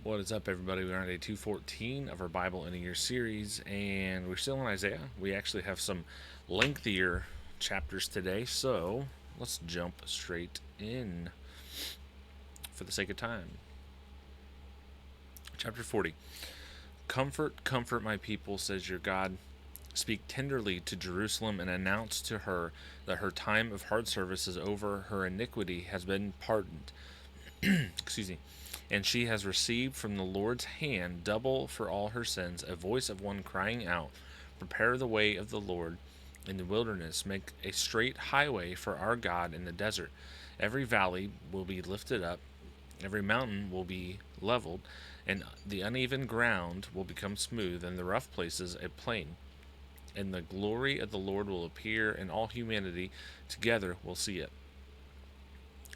What is up, everybody? We're on day 214 of our Bible in a Year series, and we're still in Isaiah. We actually have some lengthier chapters today, so let's jump straight in for the sake of time. Chapter 40. Comfort, comfort my people, says your God. Speak tenderly to Jerusalem and announce to her that her time of hard service is over, her iniquity has been pardoned. Excuse me. And she has received from the Lord's hand double for all her sins, a voice of one crying out, prepare the way of the Lord in the wilderness, make a straight highway for our God in the desert. Every valley will be lifted up, every mountain will be leveled, and the uneven ground will become smooth, and the rough places a plain. And the glory of the Lord will appear, and all humanity together will see it.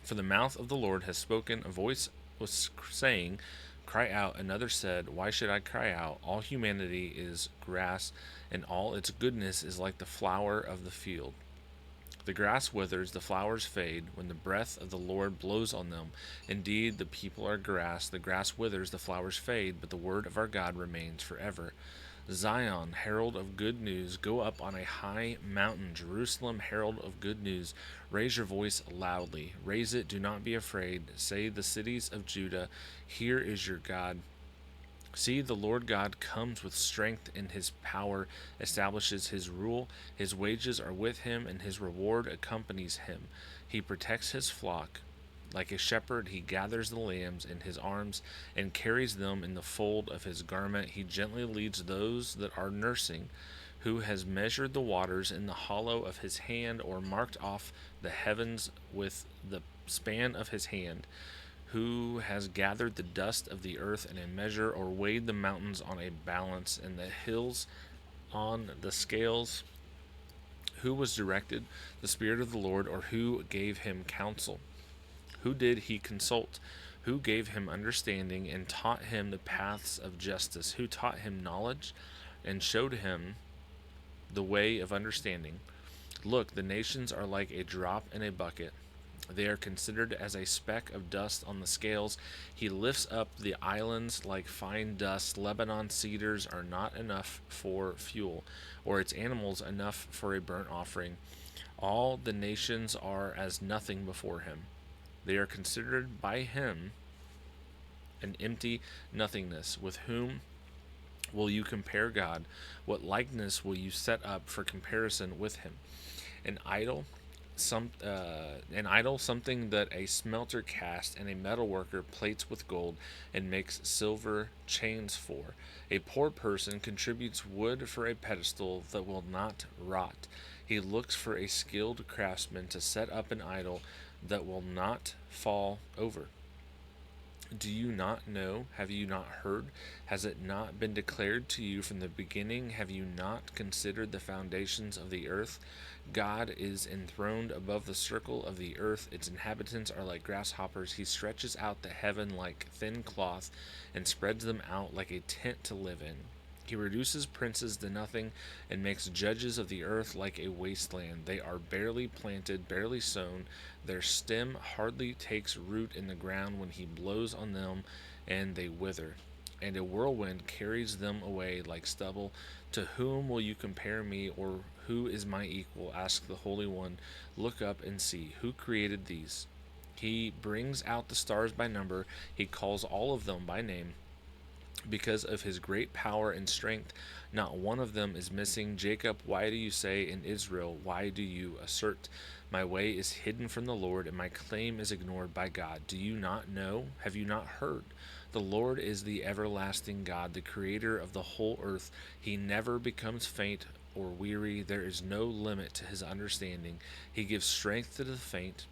For the mouth of the Lord has spoken, a voice was saying, cry out. Another said, why should I cry out? All humanity is grass, and all its goodness is like the flower of the field. The grass withers, the flowers fade, when the breath of the Lord blows on them. Indeed, the people are grass, the grass withers, the flowers fade, but the word of our God remains forever. Zion, herald of good news, go up on a high mountain. Jerusalem, herald of good news, raise your voice loudly. Raise it, do not be afraid. Say, the cities of Judah, here is your God. See, the Lord God comes with strength, and his power establishes his rule. His wages are with him, and his reward accompanies him. He protects his flock. Like a shepherd, he gathers the lambs in his arms and carries them in the fold of his garment. He gently leads those that are nursing. Who has measured the waters in the hollow of his hand, or marked off the heavens with the span of his hand? Who has gathered the dust of the earth in a measure, or weighed the mountains on a balance, and the hills on the scales? Who was directed the Spirit of the Lord, or who gave him counsel? Who did he consult? Who gave him understanding and taught him the paths of justice? Who taught him knowledge and showed him the way of understanding? Look, the nations are like a drop in a bucket. They are considered as a speck of dust on the scales. He lifts up the islands like fine dust. Lebanon cedars are not enough for fuel, or its animals enough for a burnt offering. All the nations are as nothing before him. They are considered by him an empty nothingness. With whom will you compare God? What likeness will you set up for comparison with him? An idol, something that a smelter casts and a metal worker plates with gold and makes silver chains for. A poor person contributes wood for a pedestal that will not rot. He looks for a skilled craftsman to set up an idol that will not fall over. Do you not know? Have you not heard? Has it not been declared to you from the beginning? Have you not considered the foundations of the earth? God is enthroned above the circle of the earth. Its inhabitants are like grasshoppers. He stretches out the heaven like thin cloth and spreads them out like a tent to live in. He reduces princes to nothing and makes judges of the earth like a wasteland. They are barely planted, barely sown. Their stem hardly takes root in the ground when he blows on them, and they wither. And a whirlwind carries them away like stubble. To whom will you compare me, or who is my equal? Ask the Holy One. Look up and see. Who created these? He brings out the stars by number. He calls all of them by name. Because of his great power and strength, not one of them is missing. Jacob, why do you say, and Israel, why do you assert? My way is hidden from the Lord, and my claim is ignored by God. Do you not know? Have you not heard? The Lord is the everlasting God, the creator of the whole earth. He never becomes faint or weary. There is no limit to his understanding. He gives strength to the faint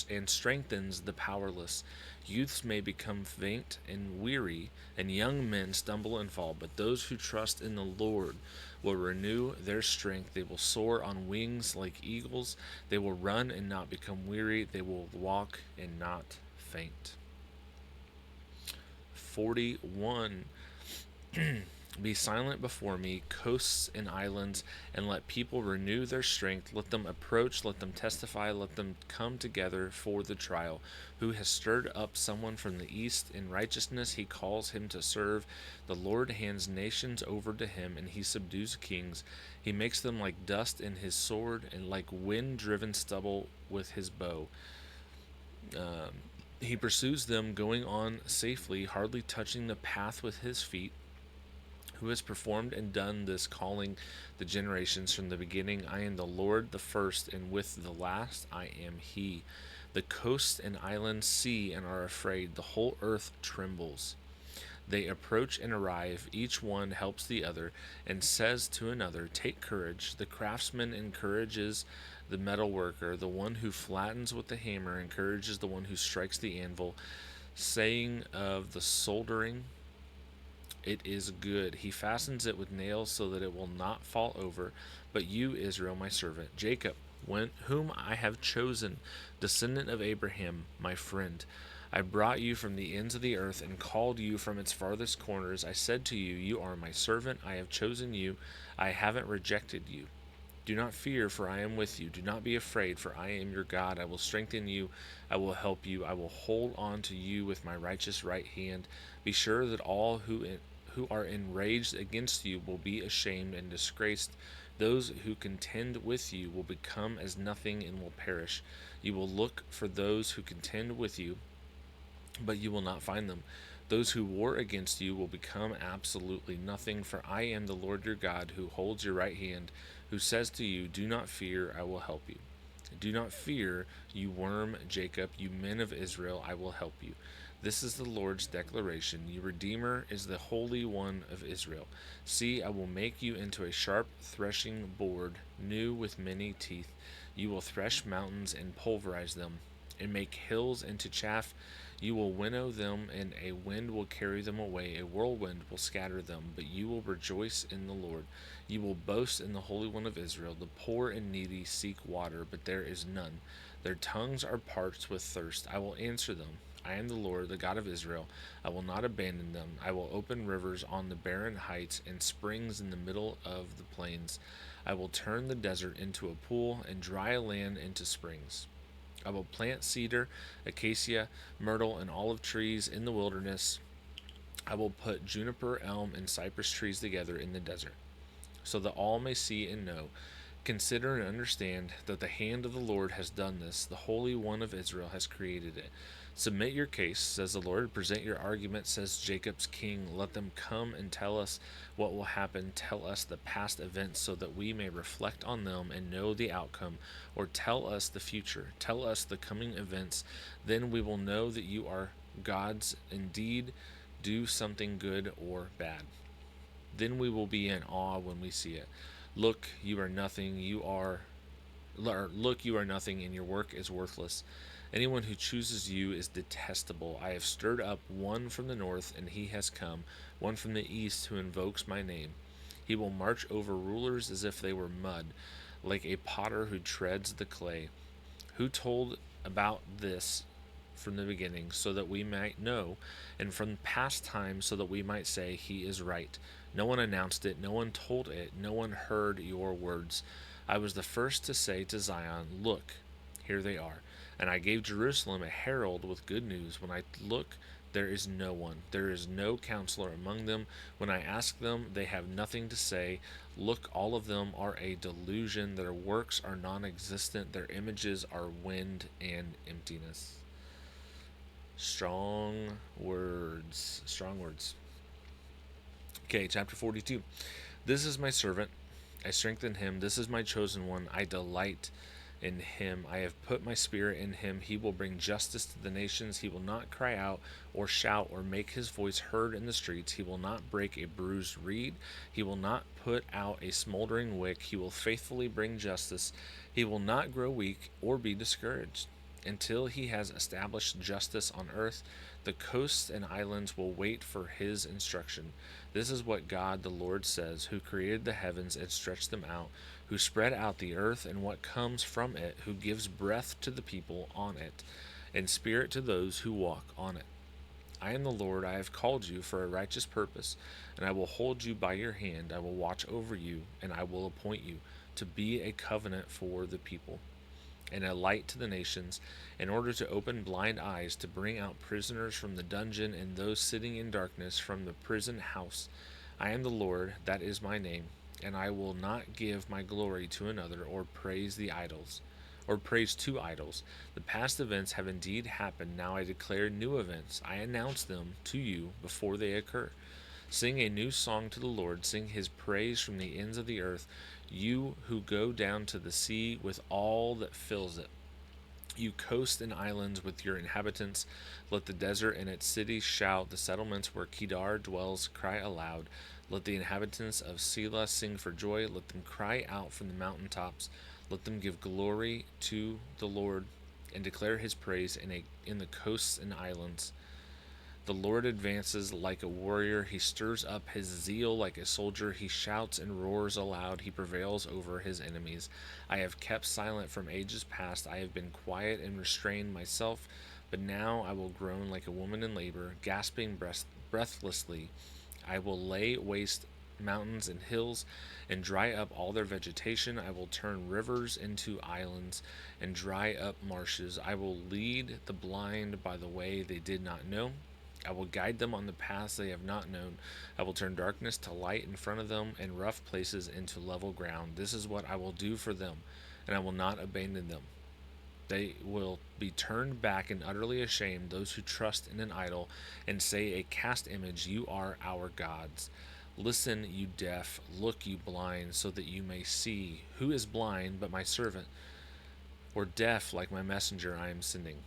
and strengthens the powerless. Youths may become faint and weary, and young men stumble and fall, but those who trust in the Lord will renew their strength. They will soar on wings like eagles. They will run and not become weary. They will walk and not faint. 41. Be silent before me, coasts and islands, and let people renew their strength. Let them approach, let them testify, let them come together for the trial. Who has stirred up someone from the east? In righteousness he calls him to serve. The Lord hands nations over to him, and he subdues kings. He makes them like dust in his sword, and like wind driven stubble with his bow. He pursues them, going on safely, hardly touching the path with his feet. Who has performed and done this, calling the generations from the beginning? I am the Lord, the first, and with the last I am he. The coasts and islands see and are afraid. The whole earth trembles. They approach and arrive. Each one helps the other and says to another, take courage. The craftsman encourages the metal worker. The one who flattens with the hammer encourages the one who strikes the anvil, saying of the soldering, it is good. He fastens it with nails so that it will not fall over. But you, Israel, my servant, Jacob, whom I have chosen, descendant of Abraham, my friend, I brought you from the ends of the earth and called you from its farthest corners. I said to you, you are my servant. I have chosen you. I haven't rejected you. Do not fear, for I am with you. Do not be afraid, for I am your God. I will strengthen you. I will help you. I will hold on to you with my righteous right hand. Be sure that all who are enraged against you will be ashamed and disgraced. Those who contend with you will become as nothing and will perish. You will look for those who contend with you, but you will not find them. Those who war against you will become absolutely nothing, for I am the Lord your God, who holds your right hand, who says to you, do not fear, I will help you. Do not fear, you worm Jacob, you men of Israel, I will help you. This is the Lord's declaration. Your Redeemer is the Holy One of Israel. See, I will make you into a sharp threshing board, new with many teeth. You will thresh mountains and pulverize them, and make hills into chaff. You will winnow them, and a wind will carry them away. A whirlwind will scatter them. But you will rejoice in the Lord. You will boast in the Holy One of Israel. The poor and needy seek water, but there is none. Their tongues are parched with thirst. I will answer them. I am the Lord, the God of Israel. I will not abandon them. I will open rivers on the barren heights and springs in the middle of the plains. I will turn the desert into a pool and dry land into springs. I will plant cedar, acacia, myrtle, and olive trees in the wilderness. I will put juniper, elm, and cypress trees together in the desert, so that all may see and know. Consider and understand that the hand of the Lord has done this. The Holy One of Israel has created it. Submit your case, says the Lord. Present your argument, says Jacob's king. Let them come and tell us what will happen. Tell us the past events so that we may reflect on them and know the outcome. Or tell us the future. Tell us the coming events. Then we will know that you are God's indeed. Do something good or bad. Then we will be in awe when we see it. Look, you are nothing. Look, you are nothing, and your work is worthless. Anyone who chooses you is detestable. I have stirred up one from the north, and he has come, one from the east who invokes my name. He will march over rulers as if they were mud, like a potter who treads the clay. Who told about this from the beginning, so that we might know, and from past times, so that we might say, he is right. No one announced it, no one told it, no one heard your words. I was the first to say to Zion, look, here they are. And I gave Jerusalem a herald with good news. When I look, there is no one. There is no counselor among them. When I ask them, they have nothing to say. Look, all of them are a delusion. Their works are non existent. Their images are wind and emptiness. Strong words. Strong words. Okay, chapter 42. This is my servant. I strengthen him. This is my chosen one. I delight in him. I have put my spirit in him. He will bring justice to the nations. He will not cry out or shout or make his voice heard in the streets. He will not break a bruised reed. He will not put out a smoldering wick. He will faithfully bring justice. He will not grow weak or be discouraged until he has established justice on earth. The coasts and islands will wait for his instruction. This is what God the Lord says, who created the heavens and stretched them out, who spread out the earth and what comes from it, who gives breath to the people on it, and spirit to those who walk on it. I am the Lord, I have called you for a righteous purpose, and I will hold you by your hand. I will watch over you, and I will appoint you to be a covenant for the people and a light to the nations, in order to open blind eyes, to bring out prisoners from the dungeon and those sitting in darkness from the prison house. I am the Lord, that is my name, and I will not give my glory to another or praise the idols. Or praise to idols. The past events have indeed happened. Now I declare new events. I announce them to you before they occur. Sing a new song to the Lord. Sing his praise from the ends of the earth. You who go down to the sea with all that fills it. You coast and islands with your inhabitants. Let the desert and its cities shout. The settlements where Kedar dwells cry aloud. Let the inhabitants of Selah sing for joy. Let them cry out from the mountain tops. Let them give glory to the Lord and declare his praise in the coasts and islands. The Lord advances like a warrior. He stirs up his zeal like a soldier. He shouts and roars aloud. He prevails over his enemies. I have kept silent from ages past. I have been quiet and restrained myself. But now I will groan like a woman in labor, gasping breathlessly. I will lay waste mountains and hills and dry up all their vegetation. I will turn rivers into islands and dry up marshes. I will lead the blind by the way they did not know. I will guide them on the paths they have not known. I will turn darkness to light in front of them and rough places into level ground. This is what I will do for them, and I will not abandon them. They will be turned back and utterly ashamed, those who trust in an idol and say a cast image, you are our gods. Listen, you deaf, look, you blind, so that you may see. Who is blind but my servant, or deaf like my messenger I am sending?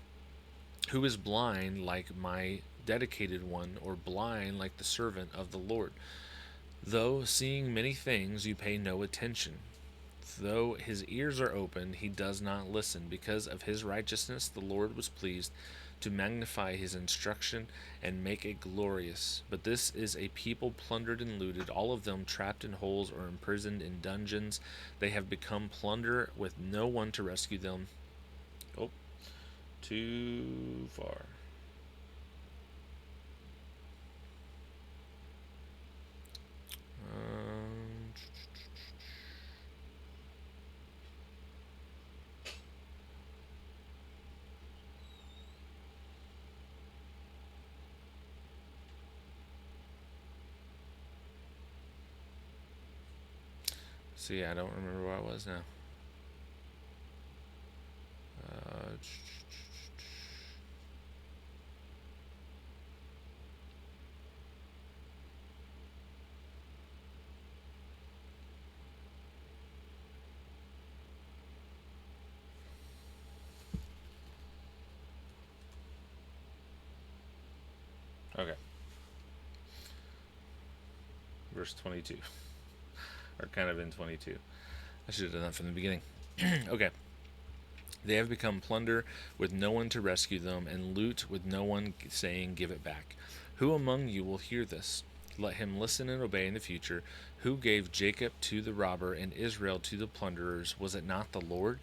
Who is blind like my dedicated one, or blind like the servant of the Lord? Though seeing many things, you pay no attention. Though his ears are open, he does not listen. Because of his righteousness, the Lord was pleased to magnify his instruction and make it glorious. But this is a people plundered and looted, all of them trapped in holes or imprisoned in dungeons. They have become plunder with no one to rescue them. Oh, too far. Um, See, I don't remember where I was now. Uh, okay, verse 22, or kind of in 22. I should have done that from the beginning. Okay. They have become plunder with no one to rescue them, and loot with no one saying, give it back. Who among you will hear this? Let him listen and obey in the future. Who gave Jacob to the robber and Israel to the plunderers? Was it not the Lord?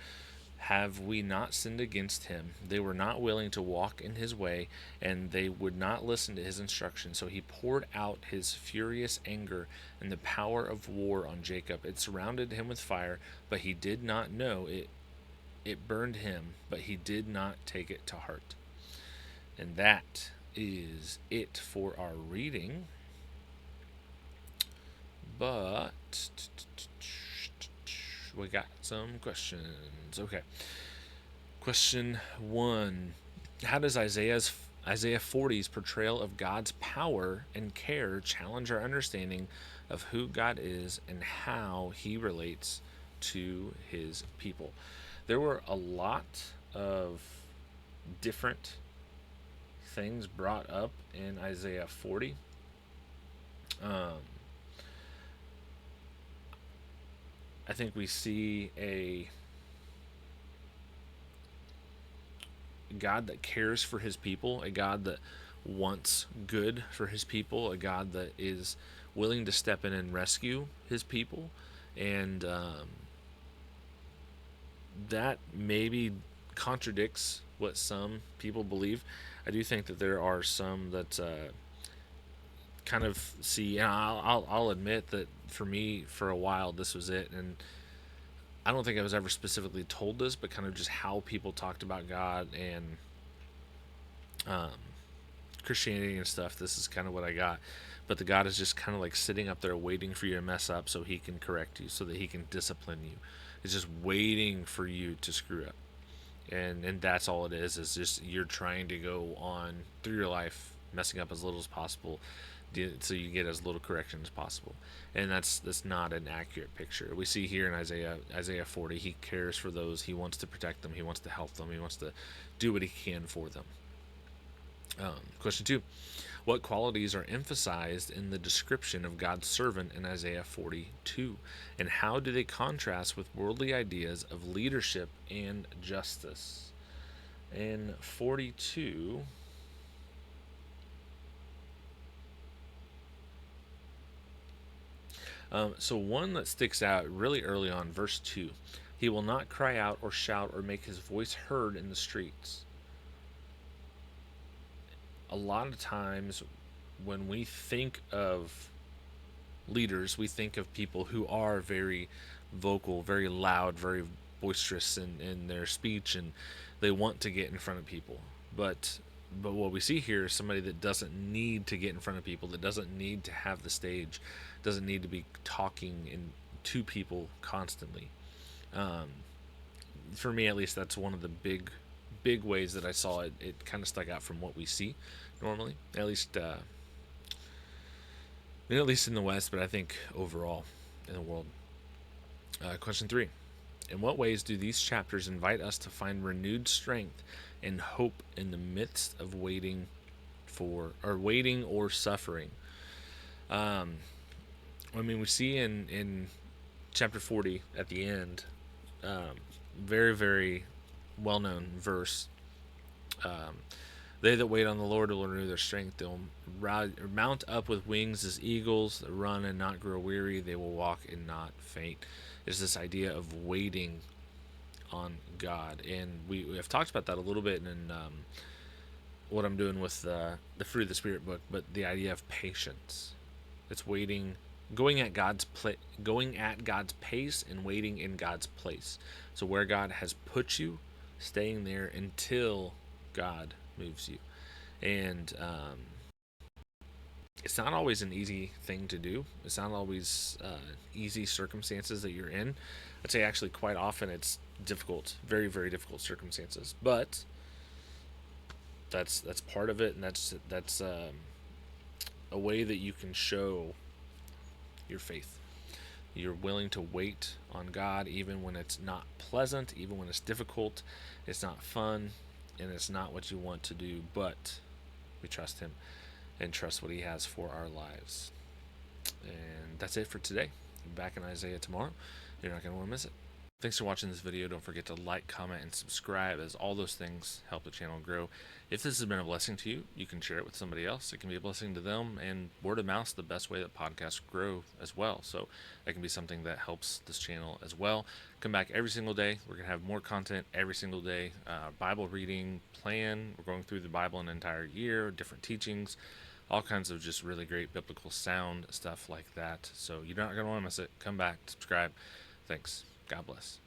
Have we not sinned against him? They were not willing to walk in his way, and they would not listen to his instruction. So he poured out his furious anger and the power of war on Jacob. It surrounded him with fire, but he did not know it. It burned him, but he did not take it to heart. And that is it for our reading. But we got some questions. Okay. Question 1. How does Isaiah 40's portrayal of God's power and care challenge our understanding of who God is and how he relates to his people? There were a lot of different things brought up in Isaiah 40. I think we see a God that cares for his people, a God that wants good for his people, a God that is willing to step in and rescue his people. And that maybe contradicts what some people believe. I do think that there are some that kind of see, and I'll admit that for me, for a while, this was it. And I don't think I was ever specifically told this, but kind of just how people talked about God and um, Christianity and stuff. This is kind of what I got. But the God is just kind of like sitting up there waiting for you to mess up so he can correct you, so that he can discipline you. It's just waiting for you to screw up. And that's all it is just you're trying to go on through your life messing up as little as possible, so you get as little correction as possible. And that's not an accurate picture. We see here in Isaiah 40, he cares for those, he wants to protect them, he wants to help them, he wants to do what he can for them. Question 2: what qualities are emphasized in the description of God's servant in Isaiah 42, and how do they contrast with worldly ideas of leadership and justice? In 42, so one that sticks out really early on, verse 2: he will not cry out or shout or make his voice heard in the streets. A lot of times when we think of leaders, we think of people who are very vocal, very loud, very boisterous in their speech, and they want to get in front of people. But what we see here is somebody that doesn't need to get in front of people, that doesn't need to have the stage, doesn't need to be talking to people constantly. Um, for me, at least, that's one of the big ways that I saw it. It kind of stuck out from what we see normally, at least in the West, but I think overall in the world. Question 3: in what ways do these chapters invite us to find renewed strength and hope in the midst of waiting or suffering? Um, I mean, we see in chapter 40 at the end, very, very well known verse. Um, they that wait on the Lord will renew their strength. They'll mount up with wings as eagles. They'll run and not grow weary. They will walk and not faint. It's this idea of waiting on God, and we have talked about that a little bit in what I'm doing with the Fruit of the Spirit book. But the idea of patience, it's waiting, going at God's pace, and waiting in God's place. So where God has put you, staying there until God moves you. And it's not always an easy thing to do. It's not always easy circumstances that you're in. I'd say actually quite often it's difficult, very, very difficult circumstances. But that's part of it, and that's a way that you can show your faith. You're willing to wait on God even when it's not pleasant, even when it's difficult, it's not fun, and it's not what you want to do, but we trust Him and trust what He has for our lives. And that's it for today. Back in Isaiah tomorrow. You're not going to want to miss it. Thanks for watching this video. Don't forget to like, comment, and subscribe, as all those things help the channel grow. If this has been a blessing to you, you can share it with somebody else. It can be a blessing to them, and word of mouth is the best way that podcasts grow as well. So that can be something that helps this channel as well. Come back every single day. We're going to have more content every single day. Bible reading plan. We're going through the Bible an entire year, different teachings, all kinds of just really great biblical sound stuff like that. So you're not going to want to miss it. Come back, subscribe. Thanks. God bless.